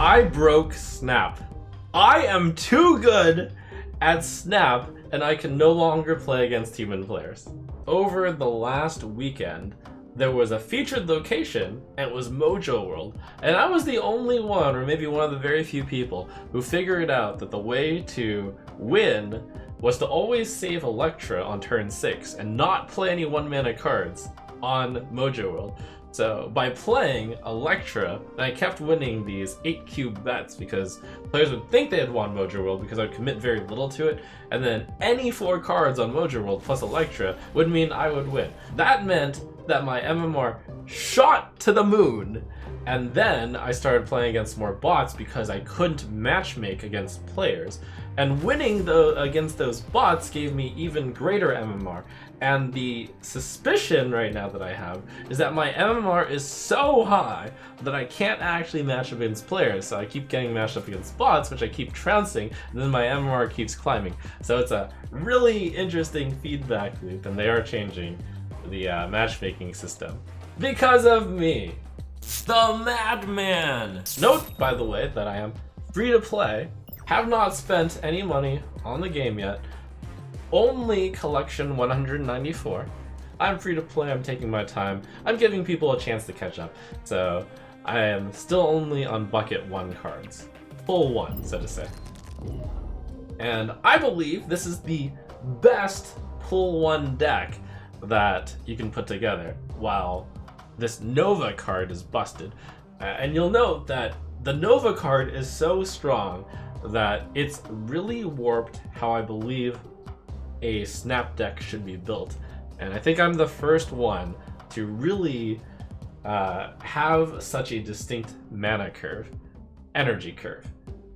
I broke Snap. I am too good at Snap, and I can no longer play against human players. Over the last weekend, there was a featured location, and it was Mojo World, and I was the only one, or maybe one of the very few people, who figured out that the way to win was to always save Electra on turn 6 and not play any 1-mana cards on Mojo World. So by playing Electra, I kept winning these 8-cube bets because players would think they had won Mojo World because I would commit very little to it, and then any 4 cards on Mojo World plus Electra would mean I would win. That meant that my MMR shot to the moon, and then I started playing against more bots because I couldn't matchmake against players, and winning against those bots gave me even greater MMR. And the suspicion right now that I have is that my MMR is so high that I can't actually match up against players, so I keep getting matched up against bots, which I keep trouncing, and then my MMR keeps climbing. So it's a really interesting feedback loop, and they are changing the matchmaking system because of me, the Madman. Note, by the way, that I am free to play, have not spent any money on the game yet, only collection 194. I'm free to play, I'm taking my time, I'm giving people a chance to catch up, so I am still only on bucket 1 cards. Full 1, so to say. And I believe this is the best pull 1 deck that you can put together, while this Nova card is busted. And you'll note that the Nova card is so strong that it's really warped how I believe a Snap deck should be built. And I think I'm the first one to really have such a distinct mana curve, energy curve.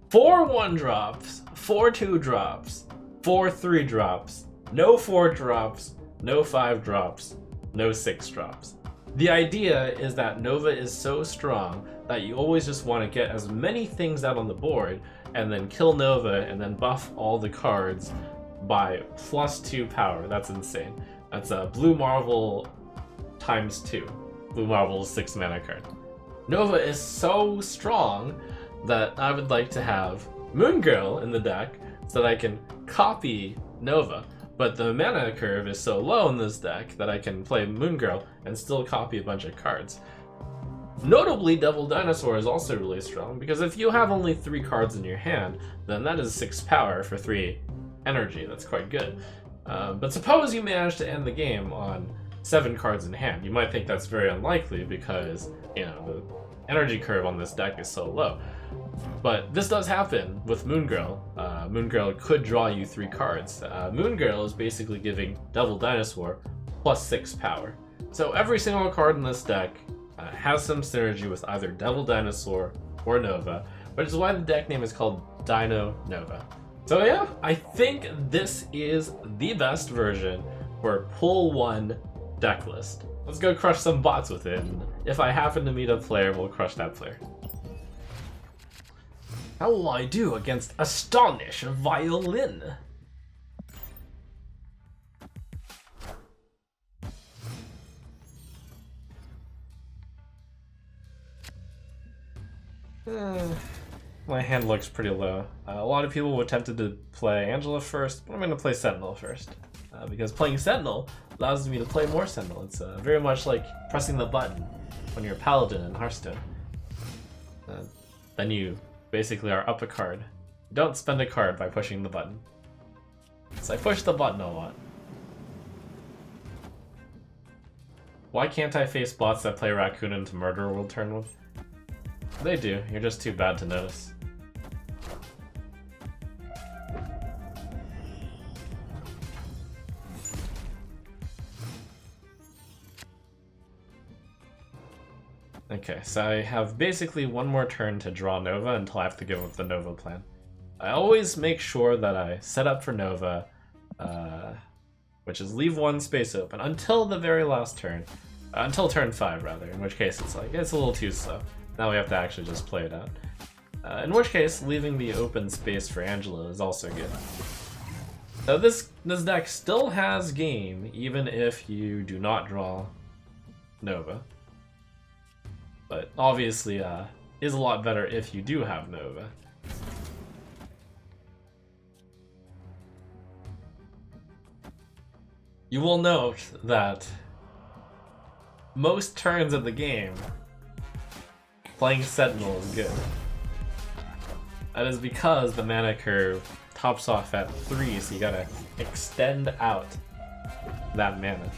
4 1-drops, 4 2-drops, 4 3-drops, no 4-drops, no 5-drops, no 6-drops. The idea is that Nova is so strong that you always just want to get as many things out on the board and then kill Nova and then buff all the cards by +2 power. That's insane. That's a Blue Marvel times 2. Blue Marvel's 6 mana card. Nova is so strong that I would like to have Moon Girl in the deck so that I can copy Nova. But the mana curve is so low in this deck that I can play Moon Girl and still copy a bunch of cards. Notably, Devil Dinosaur is also really strong, because if you have only 3 cards in your hand, then that is 6 power for 3 energy. That's quite good. But suppose you manage to end the game on 7 cards in hand. You might think that's very unlikely because, you know, the energy curve on this deck is so low. But this does happen with Moon Girl. Moon Girl could draw you 3 cards. Moon Girl is basically giving Devil Dinosaur +6 power. So every single card in this deck has some synergy with either Devil Dinosaur or Nova, which is why the deck name is called Dino Nova. So yeah, I think this is the best version for pull 1 deck list. Let's go crush some bots with it, and if I happen to meet a player, we'll crush that player. How will I do against Astonish Violin? My hand looks pretty low. A lot of people were tempted to play Angela first, but I'm going to play Sentinel first. Because playing Sentinel allows me to play more Sentinel. It's very much like pressing the button when you're a Paladin in Hearthstone. Then you basically are up a card. Don't spend a card by pushing the button. So I push the button a lot. Why can't I face bots that play Raccoon into Murder World turn with? They do, you're just too bad to notice. Okay, so I have basically one more turn to draw Nova until I have to give up the Nova plan. I always make sure that I set up for Nova, which is leave 1 space open until the very last turn. Until turn 5, rather, in which case it's a little too slow. Now we have to actually just play it out. In which case, leaving the open space for Angela is also good. So this deck still has game, even if you do not draw Nova. But obviously, is a lot better if you do have Nova. You will note that most turns of the game, playing Sentinel is good. That is because the mana curve tops off at 3, so you gotta extend out that mana.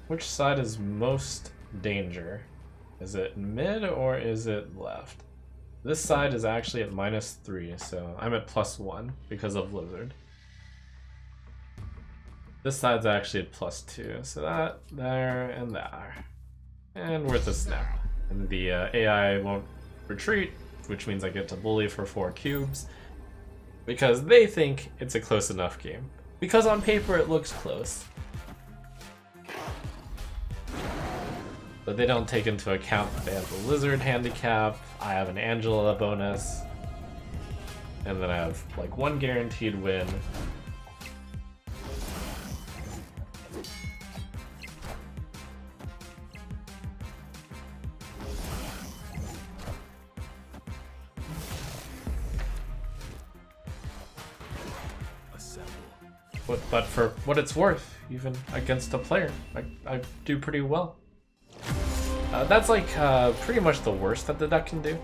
Which side is most danger? Is it mid or is it left? This side is actually at -3, so I'm at +1 because of Blizzard. This side's actually at +2, so that, there, and there. And we're at the snap. And the AI won't retreat, which means I get to bully for 4 cubes, because they think it's a close enough game. Because on paper it looks close. But they don't take into account that they have the Lizard handicap, I have an Angela bonus, and then I have like 1 guaranteed win. But for what it's worth, even against a player, I do pretty well. That's like pretty much the worst that the deck can do.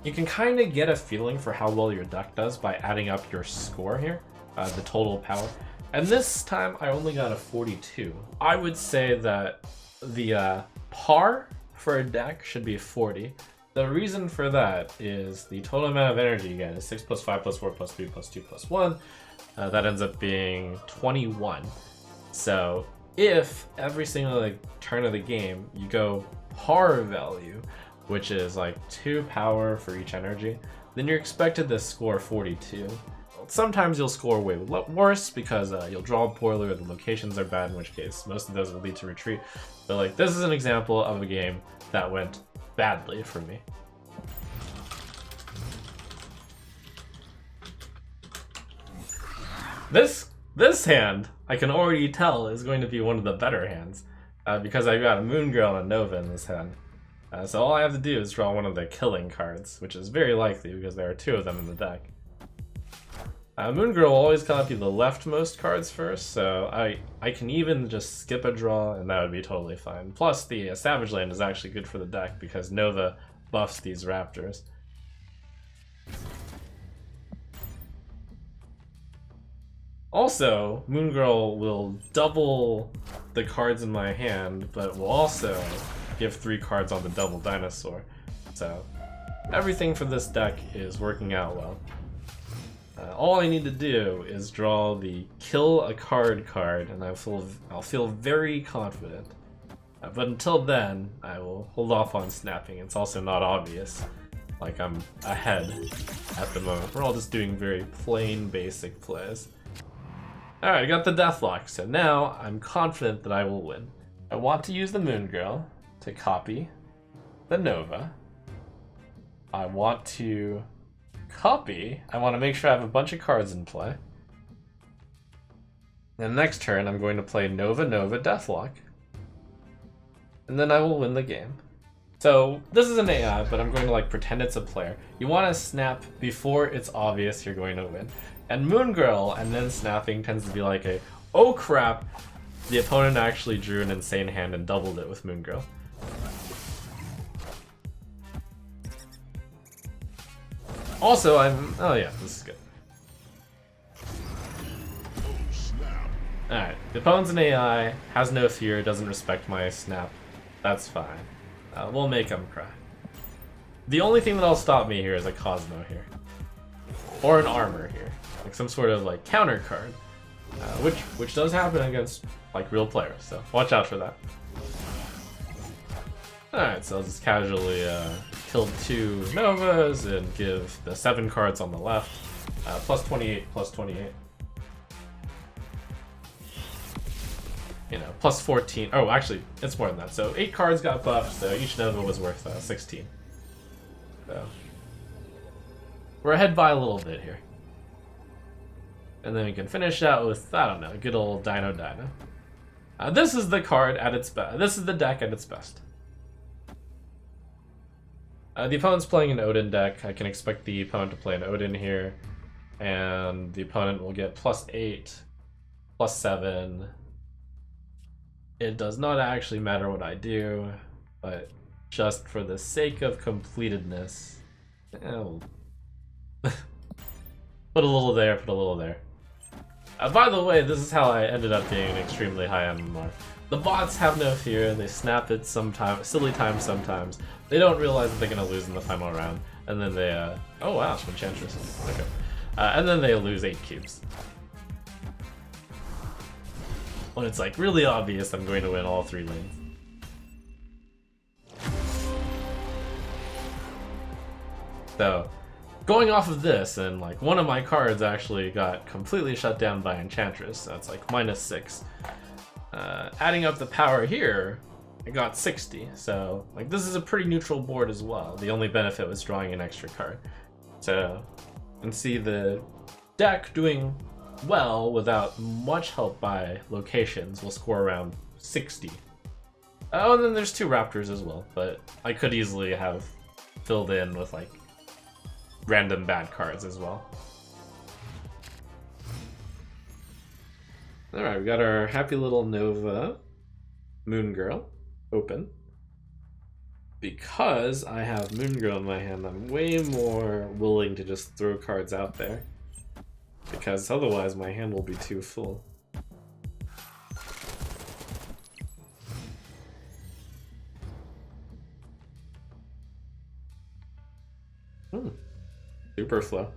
You can kind of get a feeling for how well your deck does by adding up your score here, the total power. And this time I only got a 42. I would say that the par for a deck should be 40. The reason for that is the total amount of energy you get is 6 + 5 + 4 + 3 + 2 + 1. That ends up being 21. So if every single turn of the game you go par value, which is like 2 power for each energy, then you're expected to score 42. Sometimes you'll score way worse because you'll draw poorly or the locations are bad, in which case most of those will lead to retreat. But like, this is an example of a game that went badly for me. This hand, I can already tell, is going to be one of the better hands, because I've got a Moon Girl and a Nova in this hand. So all I have to do is draw one of the killing cards, which is very likely because there are 2 of them in the deck. Moon Girl will always copy the leftmost cards first, so I can even just skip a draw and that would be totally fine. Plus the Savage Land is actually good for the deck because Nova buffs these raptors. Also, Moon Girl will double the cards in my hand, but will also give 3 cards on the double dinosaur. So everything for this deck is working out well. All I need to do is draw the kill a card card, and I'll feel very confident. But until then, I will hold off on snapping. It's also not obvious, like I'm ahead at the moment. We're all just doing very plain, basic plays. Alright, I got the Deathlock, so now I'm confident that I will win. I want to use the Moon Girl to copy the Nova. I want to make sure I have a bunch of cards in play. Then next turn, I'm going to play Nova Nova Deathlock. And then I will win the game. So this is an AI, but I'm going to pretend it's a player. You want to snap before it's obvious you're going to win. And Moon Girl and then snapping tends to be like a, oh crap, the opponent actually drew an insane hand and doubled it with Moon Girl. Also, oh yeah, this is good. Alright, the opponent's an AI, has no fear, doesn't respect my snap. That's fine. We'll make him cry. The only thing that'll stop me here is a Cosmo here. Or an armor here. Like some sort of counter card. Which does happen against real players, so watch out for that. Alright, so I'll just casually kill 2 Novas and give the 7 cards on the left. Plus 28, plus 28. You know, plus 14. Oh, actually, it's more than that. So 8 cards got buffed, so each Nova was worth 16. So we're ahead by a little bit here. And then we can finish out with, I don't know, good old Dino. This is the card at its best. This is the deck at its best. The opponent's playing an Odin deck. I can expect the opponent to play an Odin here. And the opponent will get +8, +7. It does not actually matter what I do, but just for the sake of completedness, I'll put a little there, put a little there. By the way, this is how I ended up being an extremely high MMR. The bots have no fear, they snap it sometimes, silly times sometimes. They don't realize that they're gonna lose in the final round, and then they, oh wow, it's Enchantress. Okay. And then they lose 8 cubes. When it's like really obvious I'm going to win all 3 lanes. So, going off of this, and like one of my cards actually got completely shut down by Enchantress, so it's like -6. Adding up the power here, I got 60, so like this is a pretty neutral board as well. The only benefit was drawing an extra card. So, you can see the deck doing well without much help by locations will score around 60. Oh, and then there's 2 Raptors as well, but I could easily have filled in with like random bad cards as well. Alright, we got our happy little Nova Moon Girl open. Because I have Moon Girl in my hand, I'm way more willing to just throw cards out there. Because otherwise my hand will be too full. Super flow.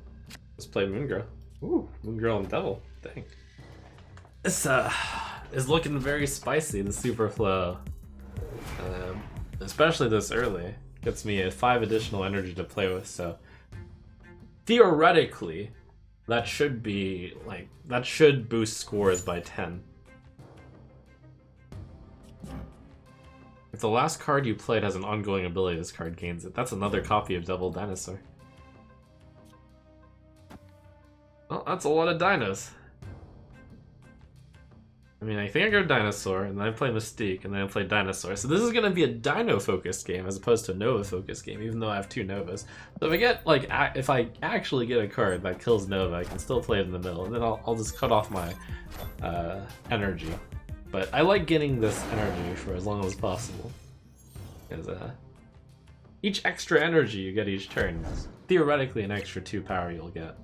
Let's play Moon Girl. Ooh, Moon Girl and Devil. Dang. This is looking very spicy, the super flow. Especially this early. Gets me 5 additional energy to play with, so theoretically that should be like that should boost scores by 10. If the last card you played has an ongoing ability, this card gains it. That's another copy of Double Dinosaur. Well, that's a lot of dinos. I mean, I think I go Dinosaur, and then I play Mystique, and then I play Dinosaur. So this is going to be a Dino-focused game as opposed to a Nova-focused game, even though I have 2 Novas. So if I get, like, if I actually get a card that kills Nova, I can still play it in the middle, and then I'll just cut off my energy. But I like getting this energy for as long as possible. Because each extra energy you get each turn is theoretically an extra 2 power you'll get.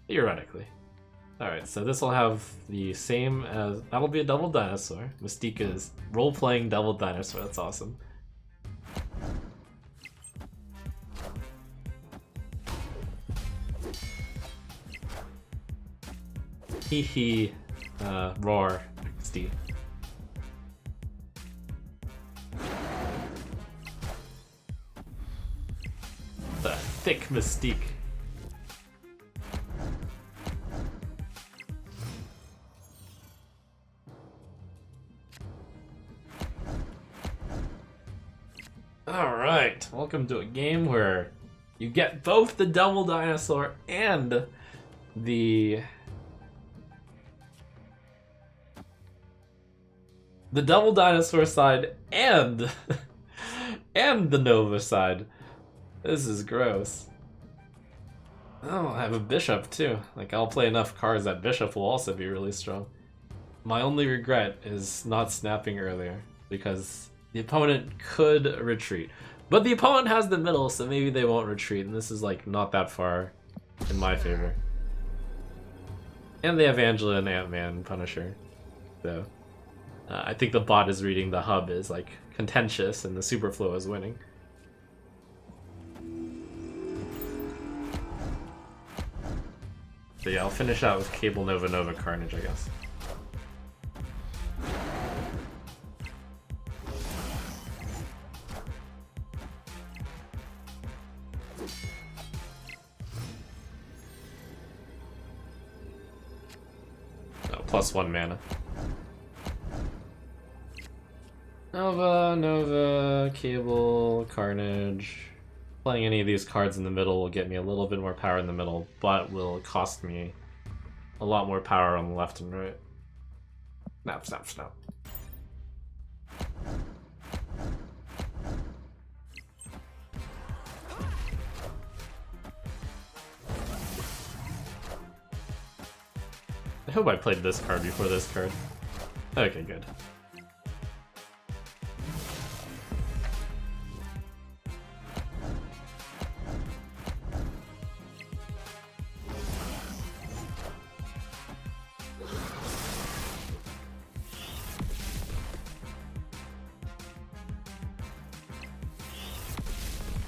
Theoretically. Alright, so this will have the same as... That'll be a Double Dinosaur. Mystique is role-playing Double Dinosaur, that's awesome. Hee roar, XD. The thick Mystique. Alright, welcome to a game where you get both the Double Dinosaur and the Double Dinosaur side and and the Nova side. This is gross. Oh, I have a Bishop too. Like, I'll play enough cards that Bishop will also be really strong. My only regret is not snapping earlier, because the opponent could retreat. But the opponent has the middle, so maybe they won't retreat, and this is like not that far in my favor. And they have Angela and Ant-Man and Punisher. So I think the bot is reading the hub is like contentious and the Superflow is winning. So yeah, I'll finish out with Cable Nova Carnage, I guess. +1 mana. Nova, Cable, Carnage. Playing any of these cards in the middle will get me a little bit more power in the middle, but will cost me a lot more power on the left and right. Snap, snap, snap. I hope I played this card before this card. Okay, good.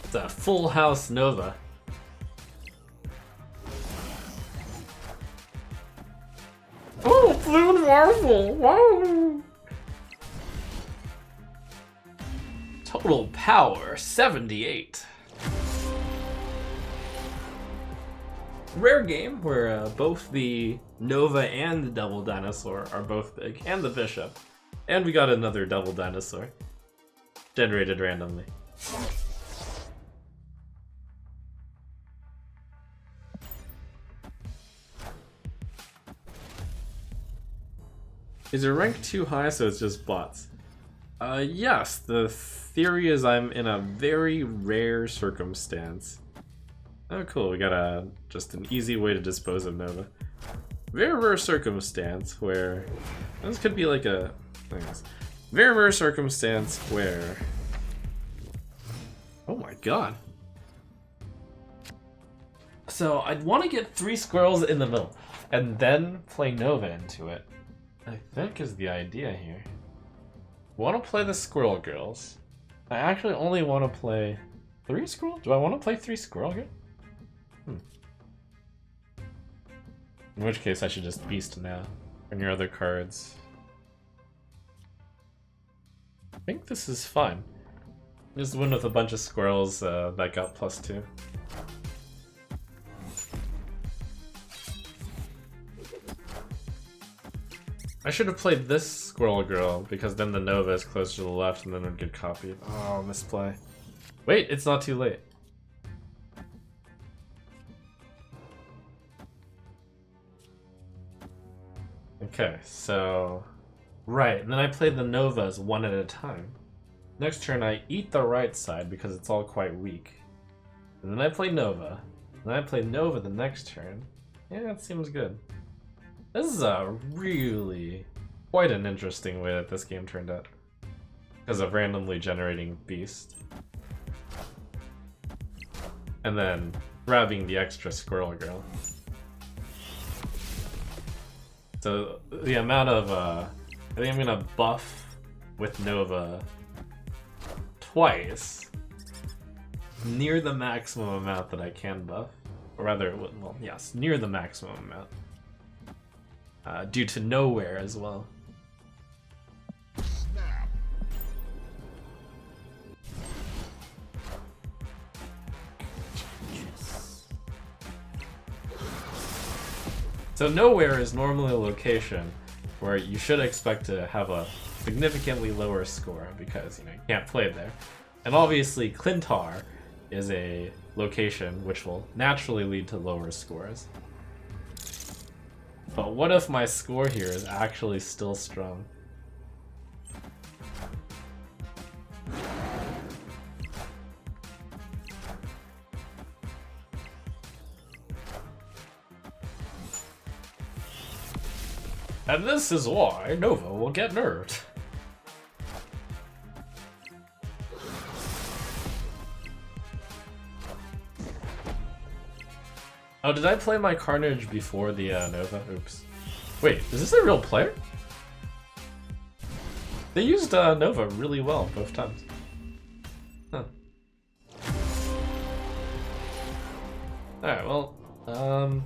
It's a full house Nova. Oh, blue marble! Wow! Total power 78. Rare game where both the Nova and the Devil Dinosaur are both big, and the Bishop. And we got another Devil Dinosaur. Generated randomly. Is your rank too high so it's just bots? Yes, the theory is I'm in a very rare circumstance. Oh cool, we got just an easy way to dispose of Nova. Very rare circumstance where... This could be like a... Very rare circumstance where... Oh my god. So I'd want to get 3 squirrels in the middle, and then play Nova into it. I think is the idea here. Want to play the Squirrel Girls. I actually only want to play 3 squirrel? Do I want to play 3 squirrel girls? In which case I should just beast now. And your other cards. I think this is fine. Just win with a bunch of squirrels that got +2. I should have played this Squirrel Girl, because then the Nova is closer to the left and then it would get copied. Oh, misplay. Wait, it's not too late. Okay, so... Right, and then I play the Novas one at a time. Next turn I eat the right side because it's all quite weak. And then I play Nova. And then I play Nova the next turn. Yeah, that seems good. This is really quite an interesting way that this game turned out. Because of randomly generating Beast. And then grabbing the extra Squirrel Girl. So the amount of, I think I'm gonna buff with Nova twice. Near the maximum amount that I can buff. Or rather, well, yes, near the maximum amount. Due to nowhere as well. So nowhere is normally a location where you should expect to have a significantly lower score because you can't play there. And obviously Clintar is a location which will naturally lead to lower scores. But what if my score here is actually still strong? And this is why Nova will get nerfed. Oh, did I play my Carnage before the Nova? Oops. Wait, is this a real player? They used Nova really well both times. Huh. Alright, well,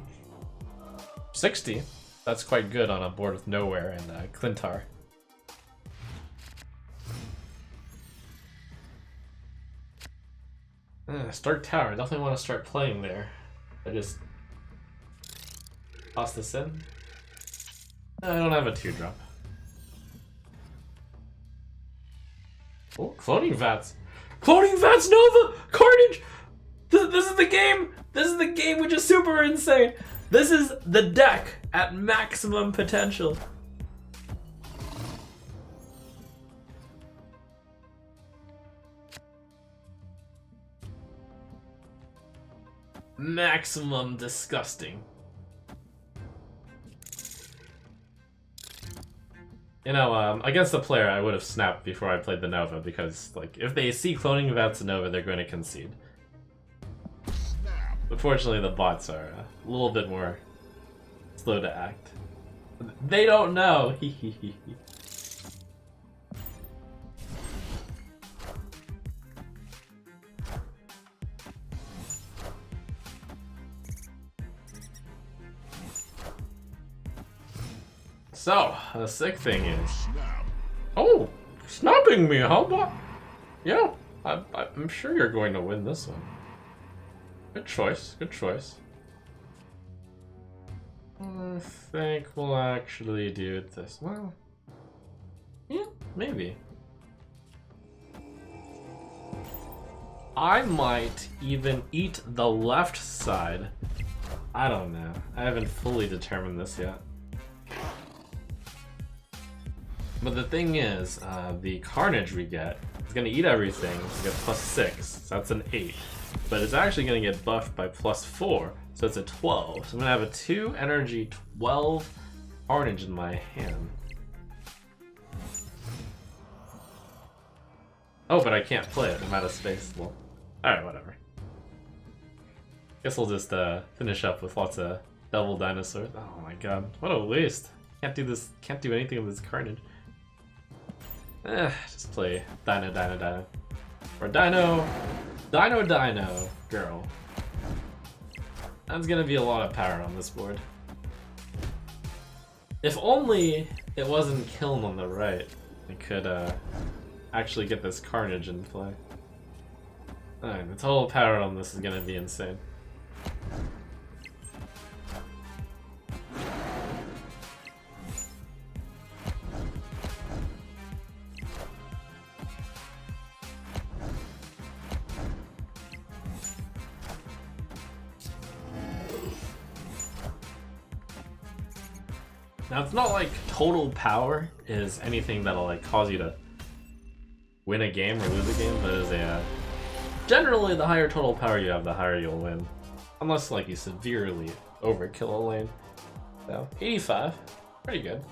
60. That's quite good on a board with Nowhere and Clintar. Stark Tower, definitely want to start playing there. I just toss this in. I don't have a 2-drop. Oh, Cloning Vats! Cloning Vats Nova! Carnage! This is the game! This is the game, which is super insane! This is the deck at maximum potential. Maximum disgusting. You know, against the player, I would have snapped before I played the Nova, because, like, if they see cloning Vats Nova, they're going to concede. Unfortunately, the bots are a little bit more slow to act. They don't know! So, the sick thing is... Oh! Snapping me, how about... Yeah, I'm sure you're going to win this one. Good choice, good choice. I think we'll actually do it this way. Well, yeah, maybe. I might even eat the left side. I don't know. I haven't fully determined this yet. But the thing is, the Carnage we get is going to eat everything. We get +6, so that's an 8. But it's actually going to get buffed by +4, so it's a 12. So I'm going to have a 2 energy 12 Carnage in my hand. Oh, but I can't play it. I'm out of space. Well, alright, whatever. Guess we'll just finish up with lots of double dinosaurs. Oh my god, what a waste. Can't do this, can't do anything with this Carnage. Just play Dino. Or Dino, girl. That's gonna be a lot of power on this board. If only it wasn't Kiln on the right, I could actually get this Carnage in play. Alright, the total power on this is gonna be insane. Now, it's not like total power is anything that'll like cause you to win a game or lose a game, but is a generally the higher total power you have, the higher you'll win, unless like you severely overkill a lane. So 85, pretty good.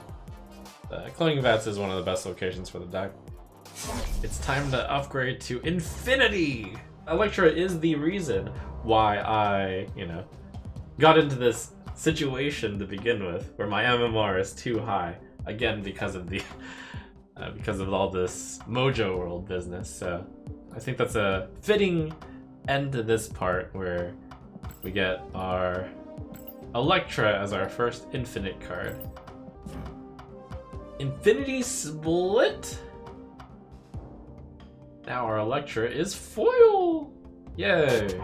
Cloning Vats is one of the best locations for the deck. It's time to upgrade to Infinity. Electra is the reason why I, got into this situation to begin with, where my MMR is too high. Again, because of the because of all this Mojo World business. So I think that's a fitting end to this part, where we get our Electra as our first infinite card. Infinity Split. Now our Electra is foil. Yay!